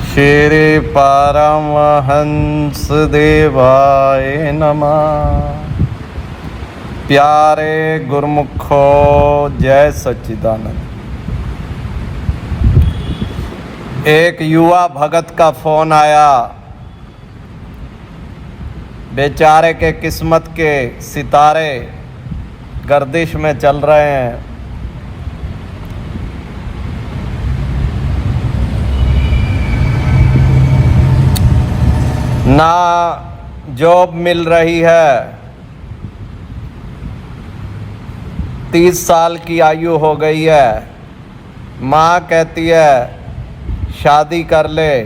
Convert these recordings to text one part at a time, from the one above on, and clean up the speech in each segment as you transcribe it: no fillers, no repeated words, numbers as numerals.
श्री परमहंस देवाय नमः। प्यारे गुरुमुखो, जय सच्चिदानंद। एक युवा भगत का फोन आया। बेचारे के किस्मत के सितारे गर्दिश में चल रहे हैं। ना जॉब मिल रही है, 30 साल की आयु हो गई है। माँ कहती है शादी कर ले,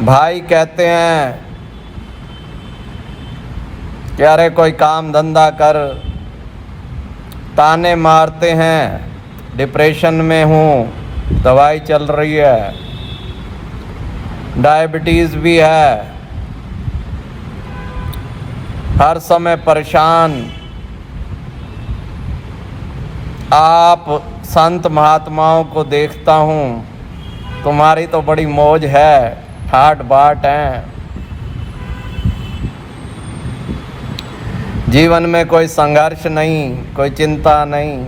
भाई कहते हैं कि अरे कोई काम धंधा कर, ताने मारते हैं, डिप्रेशन में हूँ, दवाई चल रही है, डायबिटीज़ भी है, हर समय परेशान। आप संत महात्माओं को देखता हूँ, तुम्हारी तो बड़ी मौज है, ठाट बाट हैं। जीवन में कोई संघर्ष नहीं, कोई चिंता नहीं।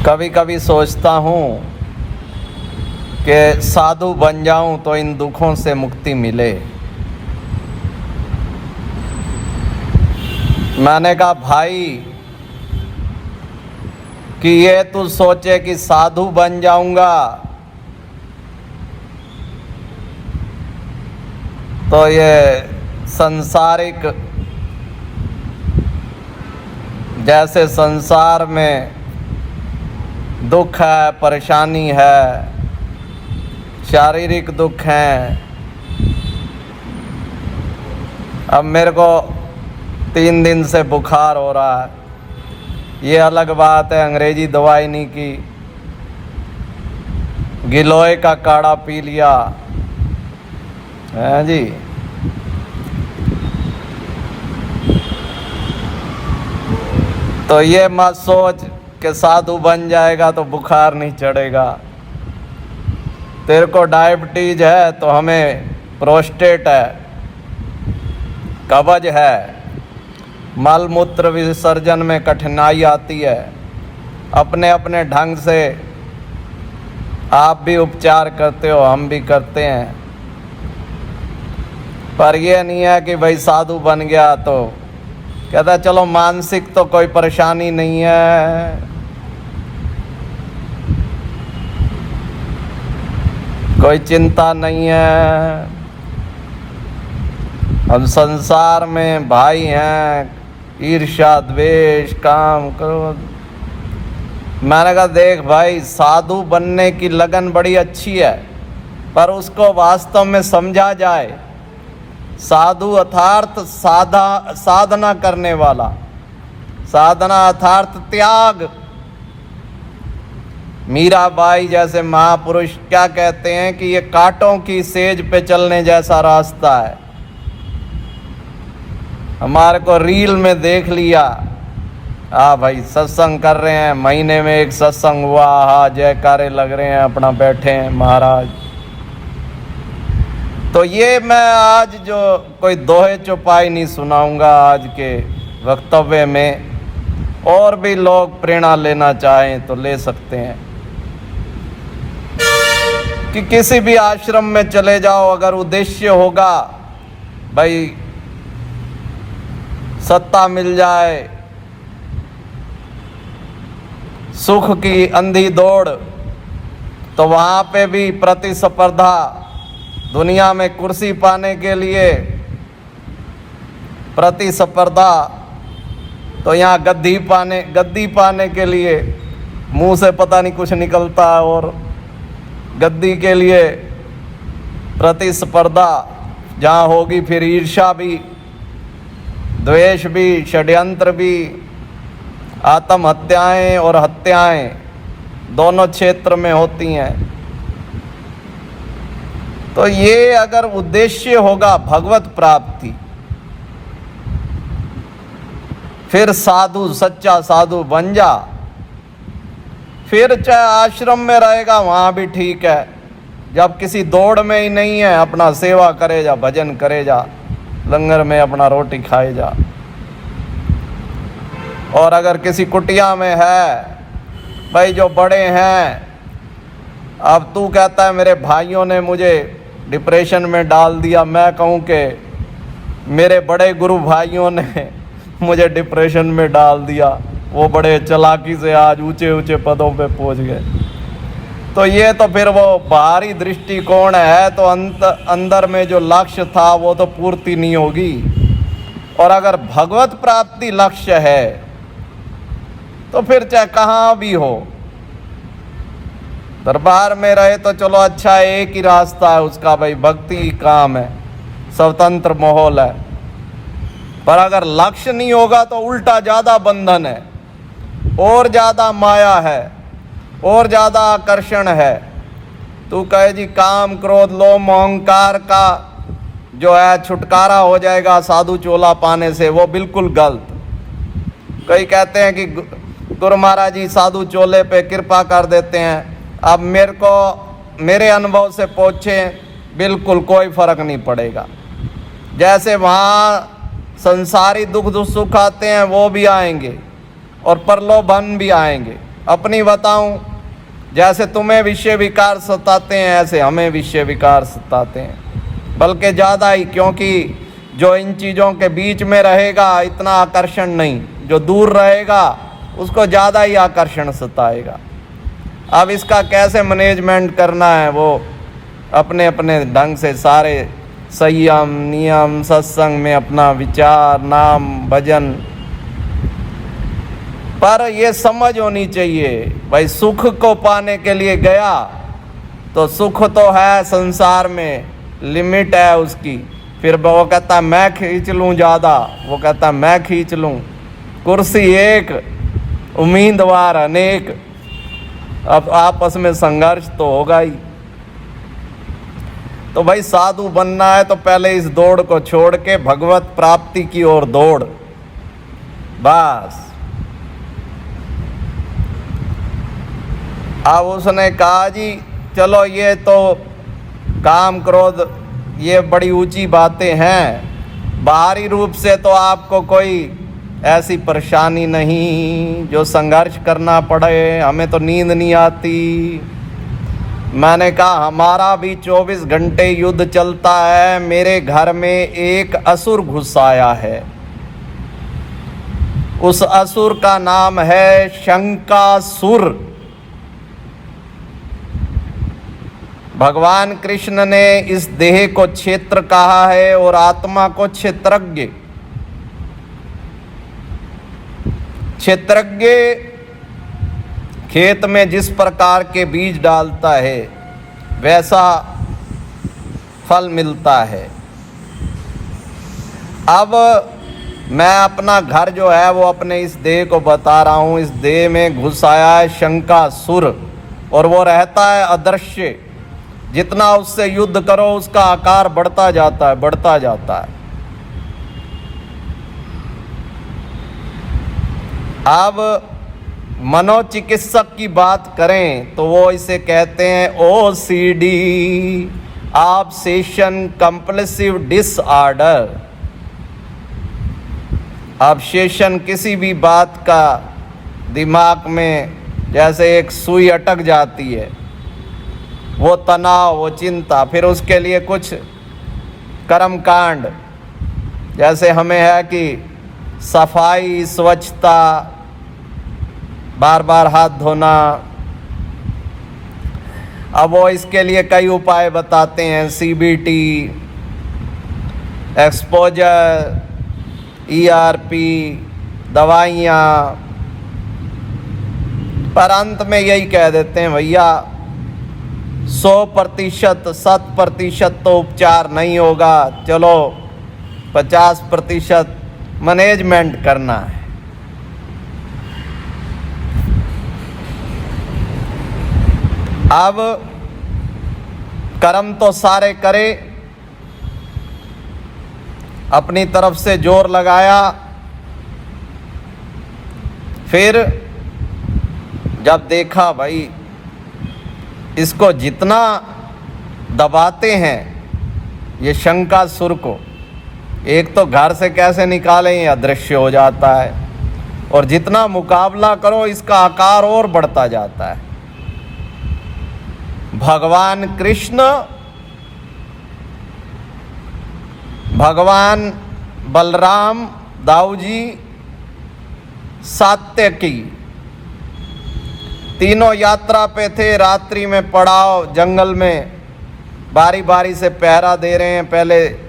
कभी कभी सोचता हूँ कि साधु बन जाऊं तो इन दुखों से मुक्ति मिले। मैंने कहा भाई कि ये तू सोचे कि साधु बन जाऊंगा तो ये संसारिक, जैसे संसार में दुख है, परेशानी है, शारीरिक दुख हैं। अब मेरे को 3 दिन से बुखार हो रहा है, ये अलग बात है, अंग्रेजी दवाई नहीं की, गिलोय का काढ़ा पी लिया है जी। तो ये मत सोच कि साधु बन जाएगा तो बुखार नहीं चढ़ेगा। तेरे को डायबिटीज है तो हमें प्रोस्टेट है, कब्ज है, मल मूत्र विसर्जन में कठिनाई आती है। अपने अपने ढंग से आप भी उपचार करते हो, हम भी करते हैं। पर ये नहीं है कि भाई साधु बन गया तो कहता चलो मानसिक तो कोई परेशानी नहीं है, कोई चिंता नहीं है, हम संसार में भाई हैं, ईर्ष्या द्वेष काम क्रोध। मैंने कहा देख भाई, साधु बनने की लगन बड़ी अच्छी है, पर उसको वास्तव में समझा जाए। साधु अर्थात साधना करने वाला, साधना अर्थात त्याग। मीराबाई जैसे महापुरुष क्या कहते हैं कि ये कांटों की सेज पे चलने जैसा रास्ता है। हमारे को रील में देख लिया, हाँ भाई सत्संग कर रहे हैं, महीने में एक सत्संग हुआ, हाँ जयकारे लग रहे हैं, अपना बैठे हैं महाराज। तो ये मैं आज जो कोई दोहे चौपाई नहीं सुनाऊंगा आज के वक्तव्य में। और भी लोग प्रेरणा लेना चाहें तो ले सकते हैं कि किसी भी आश्रम में चले जाओ, अगर उद्देश्य होगा भाई सत्ता मिल जाए, सुख की अंधी दौड़, तो वहाँ पे भी प्रतिस्पर्धा, दुनिया में कुर्सी पाने के लिए प्रतिस्पर्धा, तो यहाँ गद्दी पाने के लिए मुंह से पता नहीं कुछ निकलता, और गद्दी के लिए प्रतिस्पर्धा जहाँ होगी फिर ईर्ष्या भी, द्वेष भी, षड्यंत्र भी, आत्महत्याएं और हत्याएं दोनों क्षेत्र में होती हैं। तो ये अगर उद्देश्य होगा भगवत प्राप्ति, फिर साधु, सच्चा साधु बन जा। फिर चाहे आश्रम में रहेगा वहाँ भी ठीक है। जब किसी दौड़ में ही नहीं है, अपना सेवा करे जा, भजन करे जा, लंगर में अपना रोटी खाए जा। और अगर किसी कुटिया में है, भाई जो बड़े हैं, अब तू कहता है मेरे भाइयों ने मुझे डिप्रेशन में डाल दिया, मैं कहूँ कि मेरे बड़े गुरु भाइयों ने मुझे डिप्रेशन में डाल दिया, वो बड़े चालाकी से आज ऊंचे ऊंचे पदों पे पहुंच गए। तो ये तो फिर वो बाहरी दृष्टिकोण है, तो अंदर में जो लक्ष्य था वो तो पूर्ति नहीं होगी। और अगर भगवत प्राप्ति लक्ष्य है तो फिर चाहे कहाँ भी हो, दरबार में रहे तो चलो अच्छा, एक ही रास्ता है उसका, भाई भक्ति ही काम है, स्वतंत्र माहौल है। पर अगर लक्ष्य नहीं होगा तो उल्टा ज़्यादा बंधन है, और ज़्यादा माया है, और ज़्यादा आकर्षण है। तू कहे जी काम क्रोध लोभ अहंकार का जो है छुटकारा हो जाएगा साधु चोला पाने से, वो बिल्कुल गलत। कई कहते हैं कि गुरु महाराज जी साधु चोले पे कृपा कर देते हैं। अब मेरे अनुभव से पूछे, बिल्कुल कोई फर्क नहीं पड़ेगा। जैसे वहाँ संसारी दुख सुख आते हैं वो भी आएंगे, और प्रलोभन भी आएंगे। अपनी बताऊं, जैसे तुम्हें विषय विकार सताते हैं ऐसे हमें विषय विकार सताते हैं, बल्कि ज़्यादा ही, क्योंकि जो इन चीज़ों के बीच में रहेगा इतना आकर्षण नहीं, जो दूर रहेगा उसको ज़्यादा ही आकर्षण सताएगा। अब इसका कैसे मैनेजमेंट करना है, वो अपने अपने ढंग से सारे संयम नियम सत्संग में अपना विचार नाम भजन। पर ये समझ होनी चाहिए, भाई सुख को पाने के लिए गया तो सुख तो है संसार में, लिमिट है उसकी। फिर वो कहता मैं खींच लूँ ज़्यादा, वो कहता मैं खींच लूँ। कुर्सी एक, उम्मीदवार अनेक, अब आपस में संघर्ष तो होगा ही। तो भाई साधु बनना है तो पहले इस दौड़ को छोड़ के भगवत प्राप्ति की ओर दौड़, बस। अब उसने कहा जी चलो ये तो काम क्रोध ये बड़ी ऊंची बातें हैं, बाहरी रूप से तो आपको कोई ऐसी परेशानी नहीं जो संघर्ष करना पड़े, हमें तो नींद नहीं आती। मैंने कहा हमारा भी 24 घंटे युद्ध चलता है, मेरे घर में एक असुर घुस आया है, उस असुर का नाम है शंकासुर। भगवान कृष्ण ने इस देह को क्षेत्र कहा है और आत्मा को क्षेत्रज्ञ। क्षेत्रज्ञ खेत में जिस प्रकार के बीज डालता है वैसा फल मिलता है। अब मैं अपना घर जो है वो अपने इस देह को बता रहा हूँ। इस देह में घुस आया है शंकासुर, और वो रहता है अदृश्य। जितना उससे युद्ध करो उसका आकार बढ़ता जाता है, बढ़ता जाता है। अब मनोचिकित्सक की बात करें तो वो इसे कहते हैं OCD, obsession compulsive disorder. Obsession किसी भी बात का दिमाग में जैसे एक सुई अटक जाती है, वो तनाव, वो चिंता, फिर उसके लिए कुछ कर्मकांड, जैसे हमें है कि सफाई स्वच्छता, बार बार हाथ धोना। अब वो इसके लिए कई उपाय बताते हैं, CBT, एक्सपोजर, ERP, दवाइयाँ। पर अंत में यही कह देते हैं भैया 100% 100% तो उपचार नहीं होगा, चलो 50% मैनेजमेंट करना है। अब कर्म तो सारे करे, अपनी तरफ से जोर लगाया, फिर जब देखा भाई इसको जितना दबाते हैं ये शंकासुर को, एक तो घर से कैसे निकालें ये अदृश्य हो जाता है, और जितना मुकाबला करो इसका आकार और बढ़ता जाता है। भगवान कृष्ण, भगवान बलराम, दाऊजी, सात्यकी, तीनों यात्रा पे थे। रात्रि में पड़ाव जंगल में बारी बारी से पहरा दे रहे हैं। पहले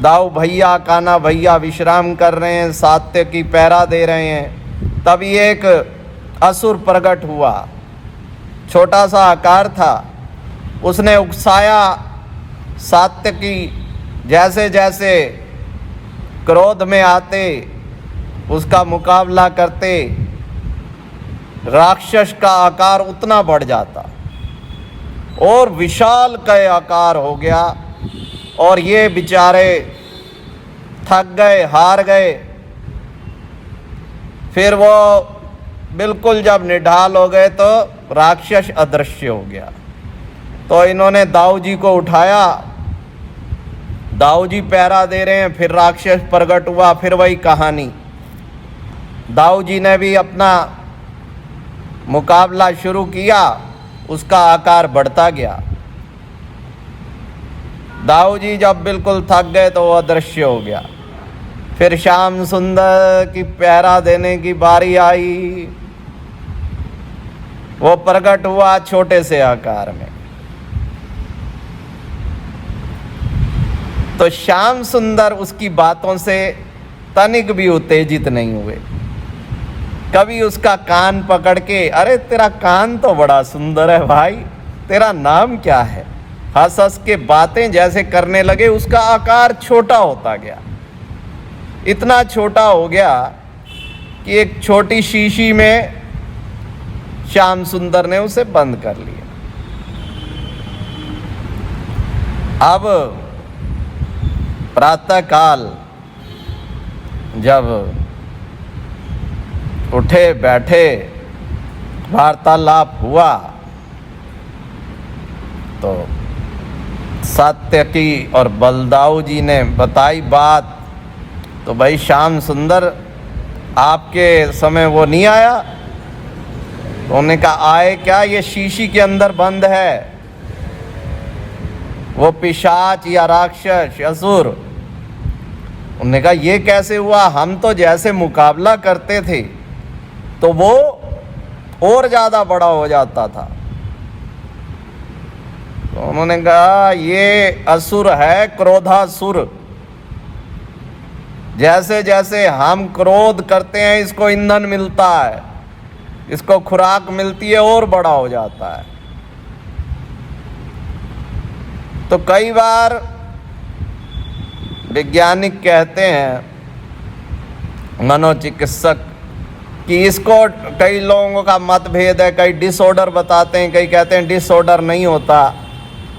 दाऊ भैया, कान्हा भैया विश्राम कर रहे हैं, सात्यकी पहरा दे रहे हैं। तभी एक असुर प्रकट हुआ, छोटा सा आकार था। उसने उकसाया सात्यकी, जैसे जैसे क्रोध में आते उसका मुकाबला करते राक्षस का आकार उतना बढ़ जाता और विशाल का आकार हो गया। और ये बेचारे थक गए, हार गए। फिर वो बिल्कुल जब निढाल हो गए तो राक्षस अदृश्य हो गया। तो इन्होंने दाऊ जी को उठाया, दाऊ जी पहरा दे रहे हैं, फिर राक्षस प्रकट हुआ, फिर वही कहानी। दाऊ जी ने भी अपना मुकाबला शुरू किया, उसका आकार बढ़ता गया। दाऊ जी जब बिल्कुल थक गए तो वो अदृश्य हो गया। फिर श्याम सुंदर की पहरा देने की बारी आई। वो प्रकट हुआ छोटे से आकार में। तो श्याम सुंदर उसकी बातों से तनिक भी उत्तेजित नहीं हुए। कभी उसका कान पकड़ के, अरे तेरा कान तो बड़ा सुंदर है भाई, तेरा नाम क्या है, हंस हंस के बातें जैसे करने लगे। उसका आकार छोटा होता गया, इतना छोटा हो गया कि एक छोटी शीशी में श्याम सुंदर ने उसे बंद कर लिया। अब प्रातः काल जब उठे बैठे वार्तालाप हुआ तो सात्यकी और बलदाऊ जी ने बताई बात। तो भाई श्याम सुंदर आपके समय वो नहीं आया? तो उन्होंने कहा आए क्या, ये शीशी के अंदर बंद है, वो पिशाच या राक्षस असुर। उन्होंने कहा ये कैसे हुआ, हम तो जैसे मुकाबला करते थे तो वो और ज़्यादा बड़ा हो जाता था। तो उन्होंने कहा ये असुर है, क्रोधासुर। जैसे जैसे हम क्रोध करते हैं इसको ईंधन मिलता है, इसको खुराक मिलती है और बड़ा हो जाता है। तो कई बार वैज्ञानिक कहते हैं, मनोचिकित्सक, कि इसको कई लोगों का मतभेद है, कई डिसऑर्डर बताते हैं, कई कहते हैं डिसऑर्डर नहीं होता,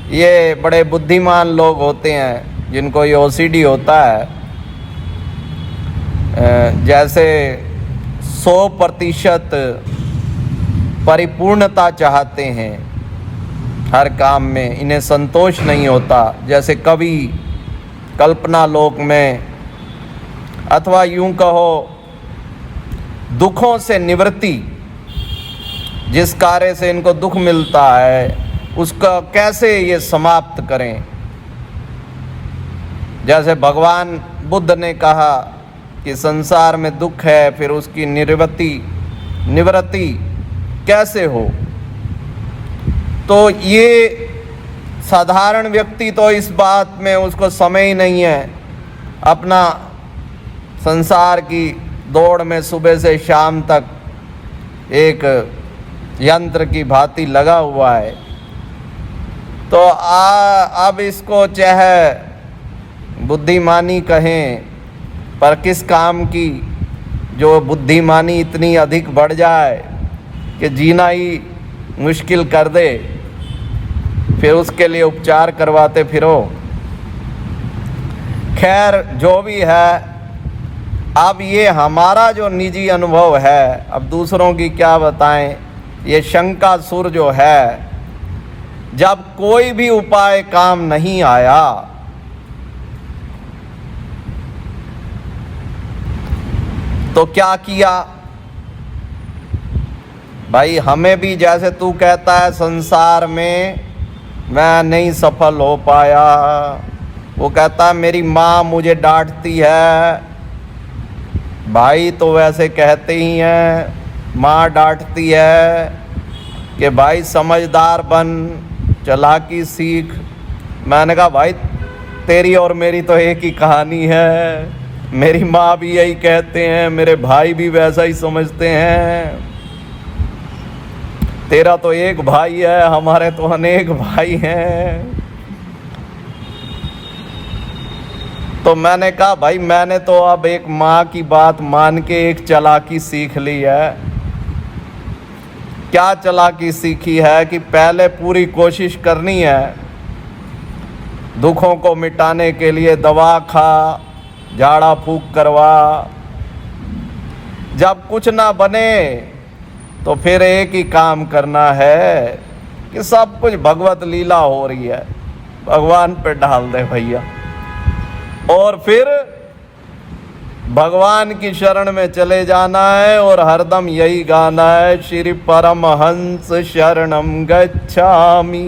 ये बड़े बुद्धिमान लोग होते हैं जिनको ये ओसीडी होता है। जैसे 100% परिपूर्णता चाहते हैं हर काम में, इन्हें संतोष नहीं होता। जैसे कवि कल्पना लोक में, अथवा यूं कहो दुखों से निवृत्ति, जिस कार्य से इनको दुख मिलता है उसका कैसे ये समाप्त करें। जैसे भगवान बुद्ध ने कहा कि संसार में दुख है, फिर उसकी निवृत्ति कैसे हो। तो ये साधारण व्यक्ति तो इस बात में उसको समय ही नहीं है, अपना संसार की दौड़ में सुबह से शाम तक एक यंत्र की भांति लगा हुआ है। तो अब इसको चाहे बुद्धिमानी कहें, पर किस काम की जो बुद्धिमानी इतनी अधिक बढ़ जाए कि जीना ही मुश्किल कर दे, फिर उसके लिए उपचार करवाते फिरो। खैर जो भी है, अब ये हमारा जो निजी अनुभव है, अब दूसरों की क्या बताएं, ये शंकासुर जो है, जब कोई भी उपाय काम नहीं आया तो क्या किया भाई, हमें भी जैसे तू कहता है संसार में मैं नहीं सफल हो पाया, वो कहता है मेरी माँ मुझे डांटती है, भाई तो वैसे कहते ही हैं, माँ डांटती है कि भाई समझदार बन, चालाकी सीख। मैंने कहा भाई तेरी और मेरी तो एक ही कहानी है, मेरी माँ भी यही कहते हैं, मेरे भाई भी वैसा ही समझते हैं, तेरा तो एक भाई है, हमारे तो अनेक भाई हैं। तो मैंने कहा भाई मैंने तो अब एक माँ की बात मान के एक चालाकी सीख ली है। क्या चालाकी सीखी है कि पहले पूरी कोशिश करनी है, दुखों को मिटाने के लिए दवा खा, झाड़ा फूक करवा, जब कुछ ना बने तो फिर एक ही काम करना है कि सब कुछ भगवत लीला हो रही है, भगवान पे डाल दे भैया, और फिर भगवान की शरण में चले जाना है और हरदम यही गाना है, श्री परमहंस शरणम गच्छामि।